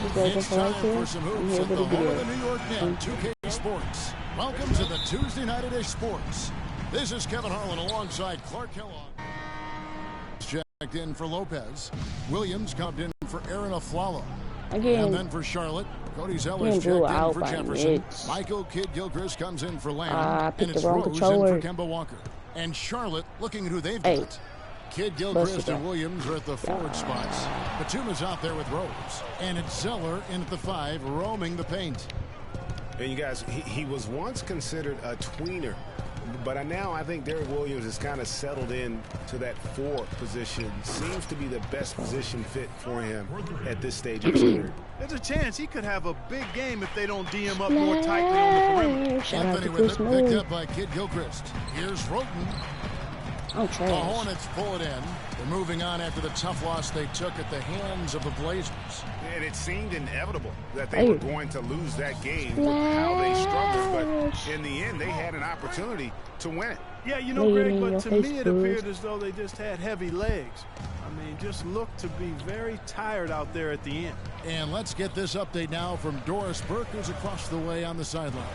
It's time for some hoops at the home of the New York Knicks, 2K Sports. Welcome to the Tuesday Night Edition Sports. This is Kevin Harlan alongside Clark Kellogg. Checked in for Lopez. Williams come in for Aaron Aflalo. And then for Charlotte, Cody Zeller's checked in for Jefferson. Michael Kidd-Gilchrist comes in for Lamb. And it's Rose in for Kemba Walker. And Charlotte looking at who they've got. Kidd-Gilchrist and Williams are at the forward spots. Batuma's out there with Rose. And it's Zeller in at the 5, roaming the paint. And you guys, he was once considered a tweener. But now I think Derek Williams has kind of settled in to that 4 position. Seems to be the best position fit for him at this stage of his career. There's a chance he could have a big game if they don't D him up more tightly on the perimeter. Anthony with it, picked up by Kidd-Gilchrist. Here's Roten. The Hornets pull it in. They're moving on after the tough loss they took at the hands of the Blazers. And it seemed inevitable that they were going to lose that game with how they struggled. But in the end, they had an opportunity to win it. Yeah, you know, Greg, but to me it appeared as though they just had heavy legs. I mean, just looked to be very tired out there at the end. And let's get this update now from Doris Burke, who's across the way on the sideline.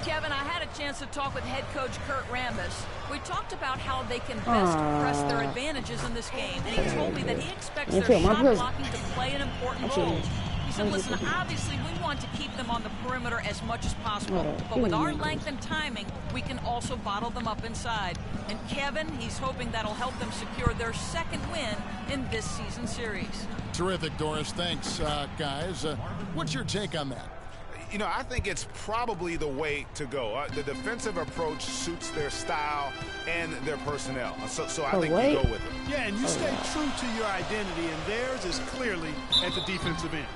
Kevin, I had a chance to talk with head coach Kurt Rambis. We talked about how they can best press their advantages in this game, and he told me that he expects their shot blocking to play an important role. He said, listen, obviously we want to keep them on the perimeter as much as possible, but with our length and timing, we can also bottle them up inside. And Kevin, he's hoping that'll help them secure their second win in this season series. Terrific, Doris. Thanks, guys. What's your take on that? You know, I think it's probably the way to go. The defensive approach suits their style and their personnel. So I think you go with it. Yeah, and you stay true to your identity, and theirs is clearly at the defensive end.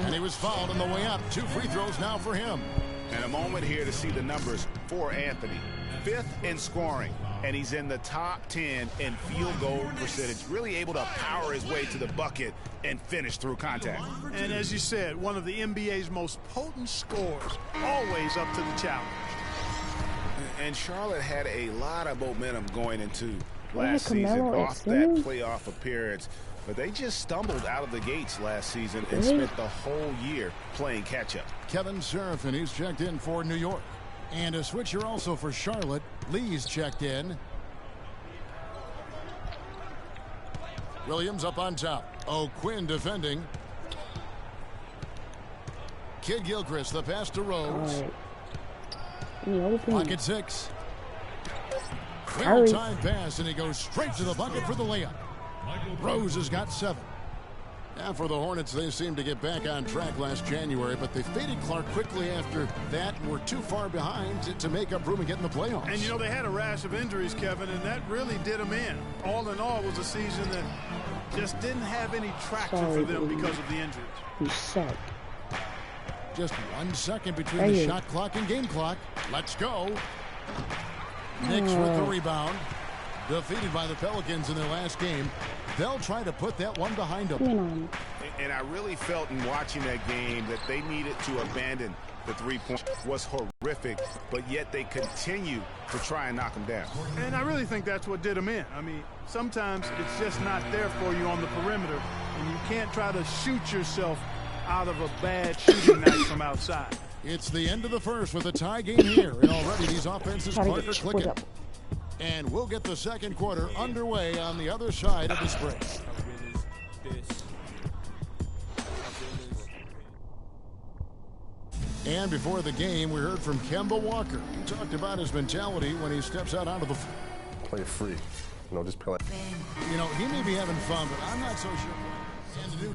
And he was fouled on the way up. 2 free throws now for him. And a moment here to see the numbers for Anthony. 5th in scoring, and he's in the top 10 in field goal percentage. Really able to power his way to the bucket and finish through contact. And as you said, one of the NBA's most potent scorers, always up to the challenge. And Charlotte had a lot of momentum going into last season off that playoff appearance. But they just stumbled out of the gates last season and spent the whole year playing catch-up. Kevin Serafin, he's checked in for New York. And a switcher also for Charlotte. Lee's checked in. Williams up on top. O'Quinn defending. Kidd-Gilchrist, the pass to Rose. Pocket 6. Real-time pass, and he goes straight to the bucket for the layup. Rose has got 7. Now for the Hornets, they seemed to get back on track last January, but they faded Clark quickly after that and were too far behind to make up room and get in the playoffs. And, you know, they had a rash of injuries, Kevin, and that really did them in. All in all, it was a season that just didn't have any traction for them because of the injuries. You suck. Just 1 second between the shot clock and game clock. Let's go. Knicks with the rebound. Defeated by the Pelicans in their last game. They'll try to put that one behind them. And I really felt in watching that game that they needed to abandon the 3-point. Was horrific, but yet they continue to try and knock them down. And I really think that's what did them in. I mean, sometimes it's just not there for you on the perimeter, and you can't try to shoot yourself out of a bad shooting night from outside. It's the end of the first with a tie game here, and already these offenses are clicking. And we'll get the second quarter underway on the other side of this break. And before the game, we heard from Kemba Walker. He talked about his mentality when he steps out onto the floor. Play it free. You know, just play. You know, he may be having fun, but I'm not so sure. And the new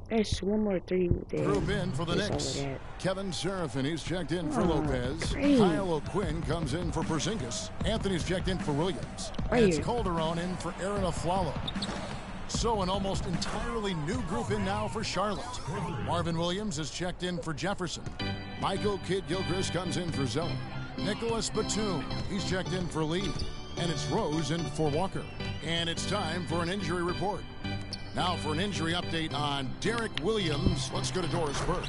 There's one more 3 there. Group in for the Knicks. Kevin Serafin, he's checked in for Lopez. Kyle O'Quinn comes in for Porzingis. Anthony's checked in for Williams. And it's Calderon in for Aaron Aflalo. So an almost entirely new group in now for Charlotte. Marvin Williams is checked in for Jefferson. Michael Kidd-Gilchrist comes in for Zeller. Nicholas Batum, he's checked in for Lee. And it's Rose in for Walker. And it's time for an injury report. Now for an injury update on Derek Williams. Let's go to Doris Burke.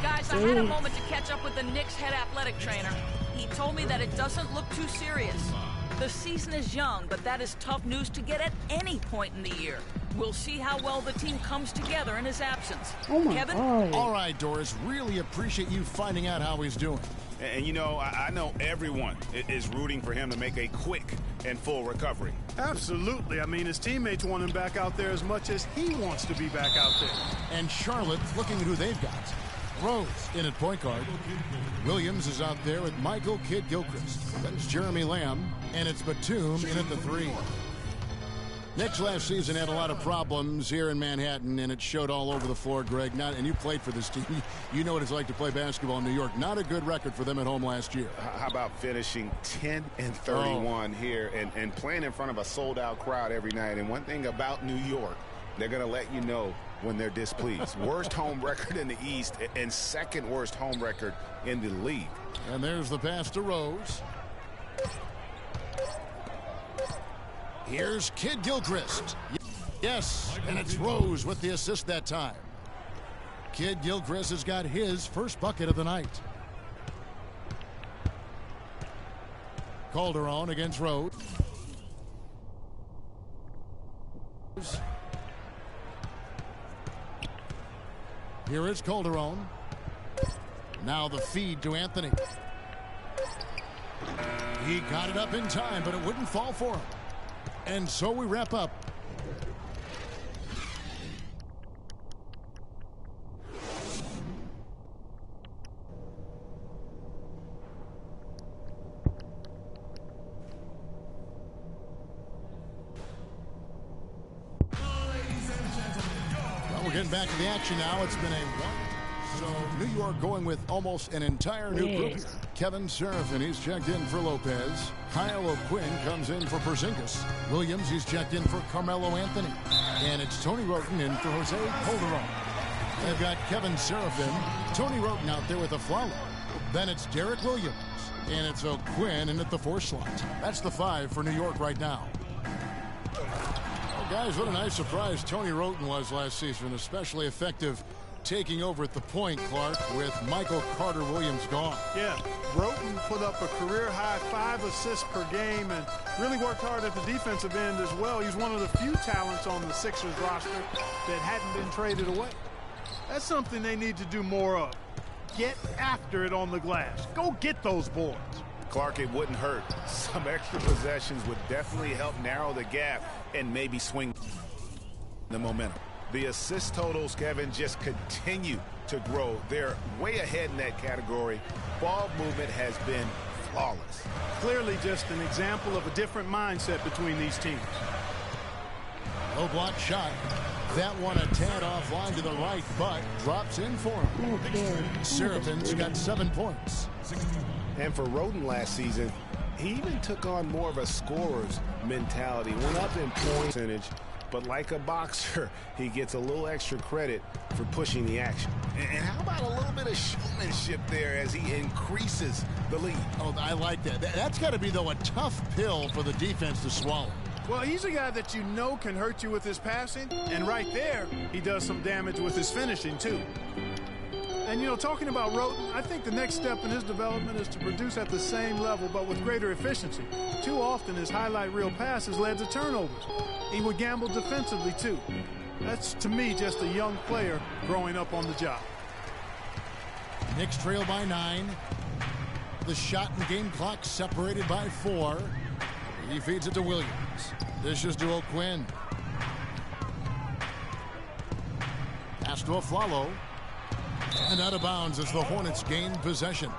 Guys, I had a moment to catch up with the Knicks head athletic trainer. He told me that it doesn't look too serious. The season is young, but that is tough news to get at any point in the year. We'll see how well the team comes together in his absence. Oh my Kevin? God. All right, Doris, really appreciate you finding out how he's doing. And you know, I know everyone is rooting for him to make a quick and full recovery. Absolutely. I mean, his teammates want him back out there as much as he wants to be back out there. And Charlotte looking at who they've got. Rose in at point guard. Williams is out there with Michael Kidd-Gilchrist. That's Jeremy Lamb. And it's Batum in at the 3. Knicks last season had a lot of problems here in Manhattan, and it showed all over the floor, Greg. And you played for this team. You know what it's like to play basketball in New York. Not a good record for them at home last year. How about finishing 10-31 here and playing in front of a sold-out crowd every night? And one thing about New York, they're going to let you know when they're displeased. Worst home record in the East and second worst home record in the league. And there's the pass to Rose. Here's Kidd-Gilchrist. Yes, and it's Rose with the assist that time. Kidd-Gilchrist has got his first bucket of the night. Calderon against Rose. Here is Calderon. Now the feed to Anthony. He got it up in time, but it wouldn't fall for him. And so we wrap up. Well, we're getting back to the action now. It's been a one. So New York going with almost an entire new group here. Kevin Serafin, he's checked in for Lopez. Kyle O'Quinn comes in for Porzingis. Williams, he's checked in for Carmelo Anthony. And it's Tony Roten in for Jose Calderon. They've got Kevin Serafin, Tony Roten out there with a Flalo. Then it's Derek Williams. And it's O'Quinn in at the 4 slot. That's the 5 for New York right now. Well, guys, what a nice surprise Tony Roten was last season. Especially effective taking over at the point, Clark, with Michael Carter-Williams gone. Yeah, Roten put up a career-high 5 assists per game and really worked hard at the defensive end as well. He's one of the few talents on the Sixers roster that hadn't been traded away. That's something they need to do more of. Get after it on the glass. Go get those boards. Clark, it wouldn't hurt. Some extra possessions would definitely help narrow the gap and maybe swing the momentum. The assist totals, Kevin, just continue to grow. They're way ahead in that category. Ball movement has been flawless. Clearly just an example of a different mindset between these teams. Low block shot. That one a tad offline to the right, but drops in for him. Serafin's got 7 points. And for Roten last season, he even took on more of a scorer's mentality. Went up in point percentage. But like a boxer, he gets a little extra credit for pushing the action. And how about a little bit of showmanship there as he increases the lead? Oh, I like that. That's got to be, though, a tough pill for the defense to swallow. Well, he's a guy that you know can hurt you with his passing. And right there, he does some damage with his finishing, too. And, you know, talking about Roten, I think the next step in his development is to produce at the same level, but with greater efficiency. Too often, his highlight reel passes led to turnovers. He would gamble defensively, too. That's, to me, just a young player growing up on the job. Knicks trail by 9. The shot and game clock separated by 4. He feeds it to Williams. This is to O'Quinn. Pass to Aflalo. And out of bounds as the Hornets gain possession.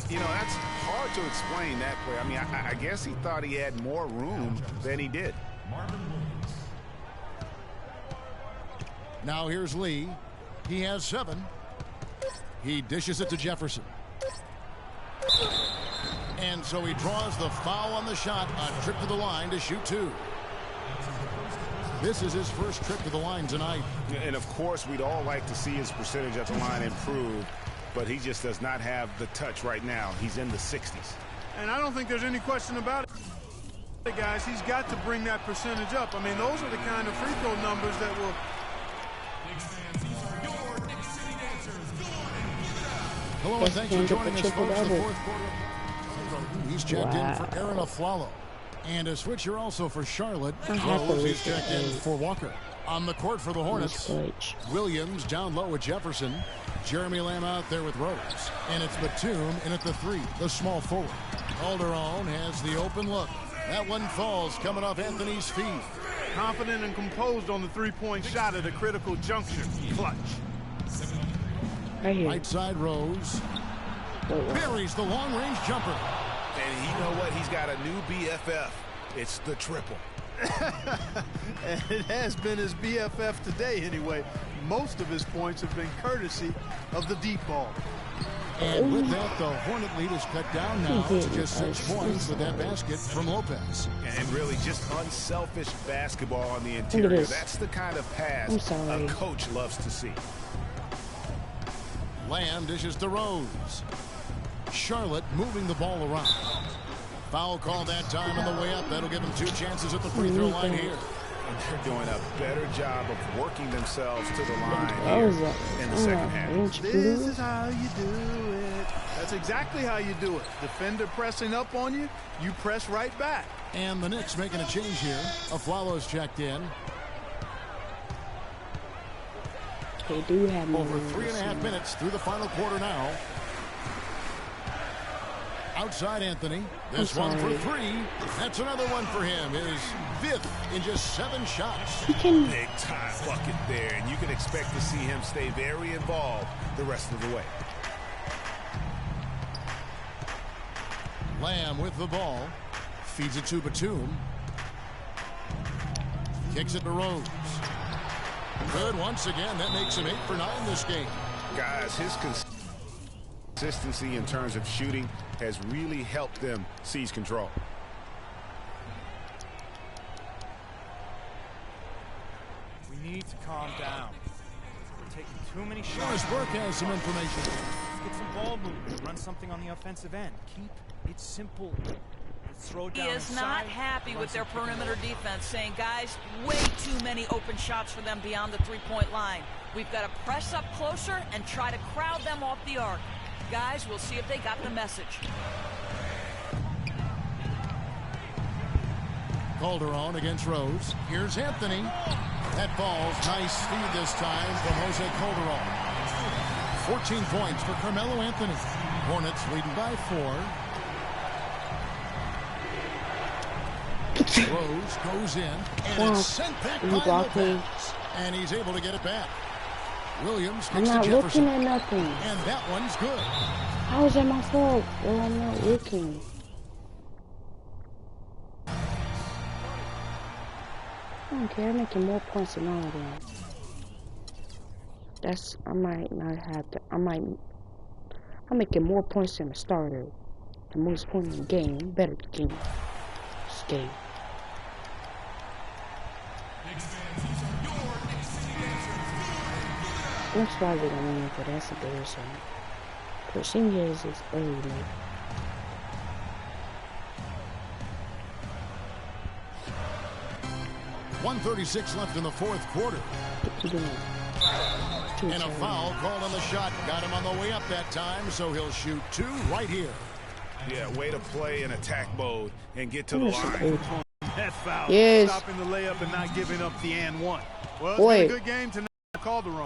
You know, that's hard to explain that play. I mean, I guess he thought he had more room than he did. Now here's Lee. He has 7. He dishes it to Jefferson. And so he draws the foul on the shot. A trip to the line to shoot 2. This is his first trip to the line tonight. And, of course, we'd all like to see his percentage at the line improve, but he just does not have the touch right now. He's in the 60s. And I don't think there's any question about it. Guys, he's got to bring that percentage up. I mean, those are the kind of free throw numbers that will... Hello, and thanks for joining us, folks. The fourth quarter. He's checked in for Aaron Aflalo. And a switcher also for Charlotte. Rose is checked in for Walker. On the court for the Hornets, Williams down low with Jefferson. Jeremy Lamb out there with Rose. And it's Batum in at the 3, the small forward. Calderon has the open look. That one falls coming off Anthony's feet. Confident and composed on the three-point shot at a critical juncture. Clutch. Right side Rose. Buries the long-range jumper. And you know what? He's got a new BFF. It's the triple. And it has been his BFF today anyway. Most of his points have been courtesy of the deep ball. And with that, the Hornet lead is cut down now to just 6 points with that basket from Lopez. And really just unselfish basketball on the interior. That's the kind of pass a coach loves to see. Lamb dishes to Rose. Charlotte moving the ball around. Foul call that time on the way up. That'll give them 2 chances at the free throw line here. And they're doing a better job of working themselves to the line here in the second half. This is how you do it. That's exactly how you do it. Defender pressing up on you, you press right back. And the Knicks making a change here. Aflalo's checked in. They do have over 3.5 minutes through the final quarter now. Outside Anthony. This one for 3. That's another one for him. His 5th in just 7 shots. Big time bucket there, and you can expect to see him stay very involved the rest of the way. Lamb with the ball. Feeds it to Batum. Kicks it to Rose. Good once again. That makes him 8 for 9 this game. Guys, his consistency in terms of shooting has really helped them seize control. We need to calm down. We're taking too many shots. Burke has some information. Let's get some ball movement. Run something on the offensive end. Keep it simple. Let's throw it down. He is not happy with their perimeter defense, saying, guys, way too many open shots for them beyond the 3-point line. We've got to press up closer and try to crowd them off the arc. Guys, we'll see if they got the message. Calderon against Rose. Here's Anthony. That falls. Nice speed this time from Jose Calderon. 14 points for Carmelo Anthony. Hornets leading by 4. Rose goes in, and it's sent back by Lopez. And he's able to get it back. Williams I'm kicks not to Jefferson. looking at nothing. And that one's good. How is that my fault? Well, I'm not looking. I don't care. I'm making more points than all of them. I might not have to. I'm making more points than the starter. The most points in the game. Better game. This game. That's why they don't win, but that's embarrassing. Porzingis is early. .136 left in the 4th quarter. What you doing? And a foul called on the shot. Got him on the way up that time, so he'll shoot 2 right here. Yeah, way to play in attack mode and get to the line. That foul. Yes. Stopping the layup and not giving up the and one. Well, it's Boy. been a good game tonight. Calderon.